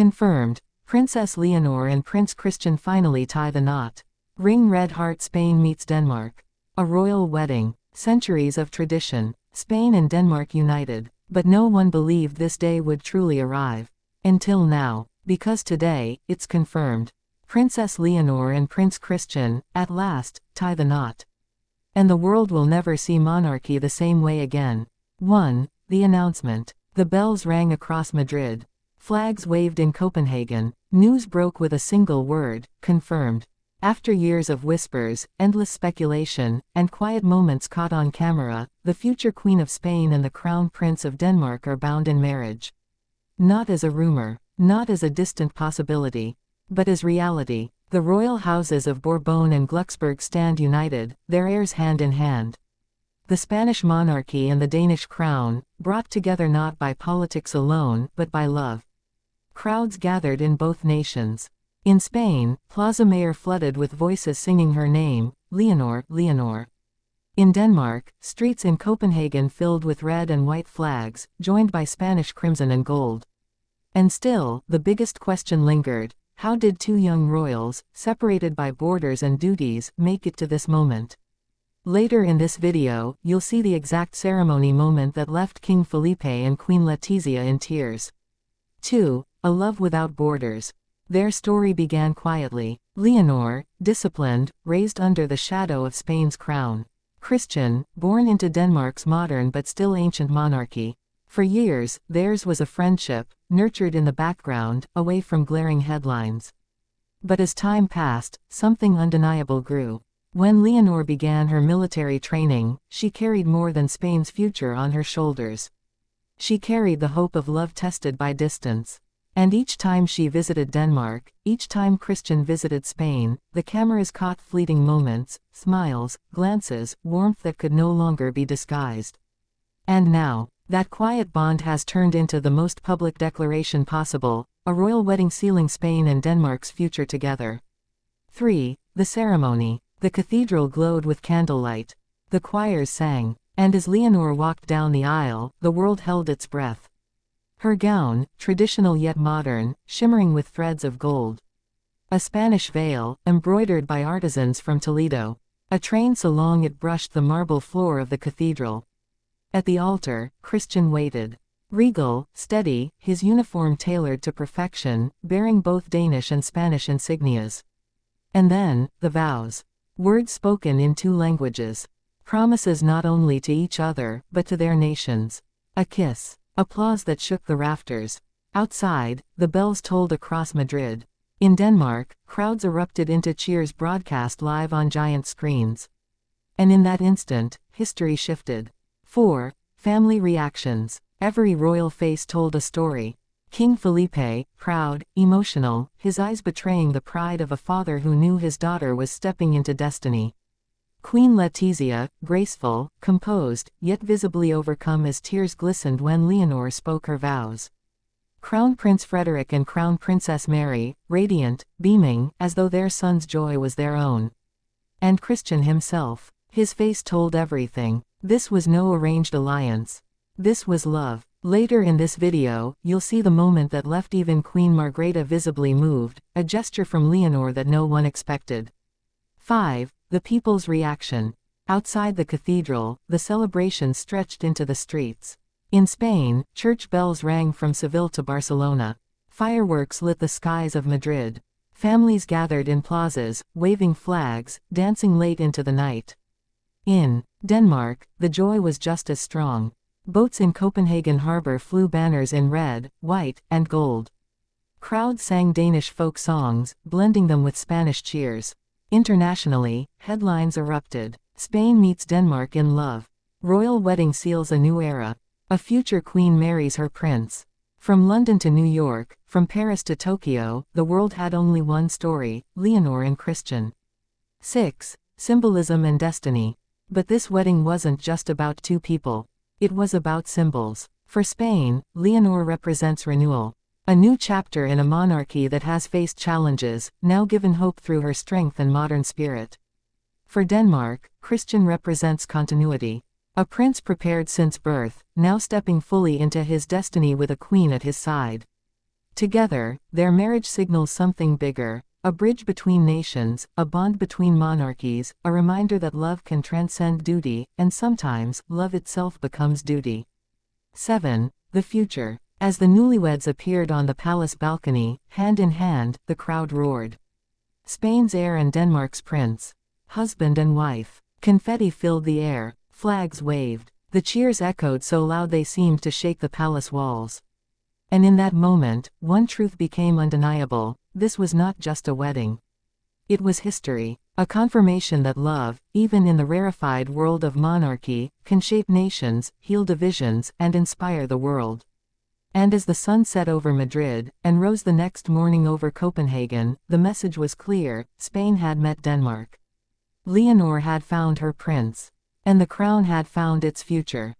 Confirmed. Princess Leonor and Prince Christian finally tie the knot. Ring red heart. Spain meets Denmark. A royal wedding. Centuries of tradition. Spain and Denmark united. But no one believed this day would truly arrive. Until now. Because today, it's confirmed. Princess Leonor and Prince Christian, at last, tie the knot. And the world will never see monarchy the same way again. 1. The announcement. The bells rang across Madrid. Flags waved in Copenhagen. News broke with a single word: confirmed. After years of whispers, endless speculation, and quiet moments caught on camera, the future Queen of Spain and the Crown Prince of Denmark are bound in marriage. Not as a rumor, not as a distant possibility, but as reality. The royal houses of Bourbon and Glucksburg stand united, their heirs hand in hand. The Spanish monarchy and the Danish crown, brought together not by politics alone, but by love. Crowds gathered in both nations. In Spain, Plaza Mayor flooded with voices singing her name, Leonor, Leonor. In Denmark, streets in Copenhagen filled with red and white flags, joined by Spanish crimson and gold. And still, the biggest question lingered: how did two young royals, separated by borders and duties, make it to this moment? Later in this video, you'll see the exact ceremony moment that left King Felipe and Queen Letizia in tears. 2. A love without borders. Their story began quietly. Leonor, disciplined, raised under the shadow of Spain's crown. Christian, born into Denmark's modern but still ancient monarchy. For years, theirs was a friendship, nurtured in the background, away from glaring headlines. But as time passed, something undeniable grew. When Leonor began her military training, she carried more than Spain's future on her shoulders. She carried the hope of love tested by distance. And each time she visited Denmark, each time Christian visited Spain, the cameras caught fleeting moments, smiles, glances, warmth that could no longer be disguised. And now, that quiet bond has turned into the most public declaration possible: a royal wedding sealing Spain and Denmark's future together. 3. The ceremony. The cathedral glowed with candlelight. The choirs sang. And as Leonor walked down the aisle, the world held its breath. Her gown, traditional yet modern, shimmering with threads of gold. A Spanish veil, embroidered by artisans from Toledo. A train so long it brushed the marble floor of the cathedral. At the altar, Christian waited. Regal, steady, his uniform tailored to perfection, bearing both Danish and Spanish insignias. And then, the vows. Words spoken in two languages. Promises not only to each other, but to their nations. A kiss. Applause that shook the rafters. Outside, the bells tolled across Madrid. In Denmark, crowds erupted into cheers broadcast live on giant screens. And in that instant, history shifted. 4. Family reactions. Every royal face told a story. King Felipe, proud, emotional, his eyes betraying the pride of a father who knew his daughter was stepping into destiny. Queen Letizia, graceful, composed, yet visibly overcome as tears glistened when Leonor spoke her vows. Crown Prince Frederick and Crown Princess Mary, radiant, beaming, as though their son's joy was their own. And Christian himself. His face told everything. This was no arranged alliance. This was love. Later in this video, you'll see the moment that left even Queen Margrethe visibly moved, a gesture from Leonor that no one expected. 5. The people's reaction. Outside the cathedral, the celebration stretched into the streets. In Spain, church bells rang from Seville to Barcelona. Fireworks lit the skies of Madrid. Families gathered in plazas, waving flags, dancing late into the night. In Denmark, the joy was just as strong. Boats in Copenhagen harbor flew banners in red, white, and gold. Crowds sang Danish folk songs, blending them with Spanish cheers. Internationally, headlines erupted. Spain meets Denmark in love. Royal wedding seals a new era. A future queen marries her prince. From London to New York, from Paris to Tokyo, the world had only one story: Leonor and Christian. 6. Symbolism and destiny. But this wedding wasn't just about two people. It was about symbols. For Spain, Leonor represents renewal. A new chapter in a monarchy that has faced challenges, now given hope through her strength and modern spirit. For Denmark, Christian represents continuity. A prince prepared since birth, now stepping fully into his destiny with a queen at his side. Together, their marriage signals something bigger, a bridge between nations, a bond between monarchies, a reminder that love can transcend duty, and sometimes, love itself becomes duty. 7. The future. As the newlyweds appeared on the palace balcony, hand in hand, the crowd roared. Spain's heir and Denmark's prince. Husband and wife. Confetti filled the air, flags waved. The cheers echoed so loud they seemed to shake the palace walls. And in that moment, one truth became undeniable: this was not just a wedding. It was history, a confirmation that love, even in the rarefied world of monarchy, can shape nations, heal divisions, and inspire the world. And as the sun set over Madrid, and rose the next morning over Copenhagen, the message was clear: Spain had met Denmark. Leonor had found her prince. And the crown had found its future.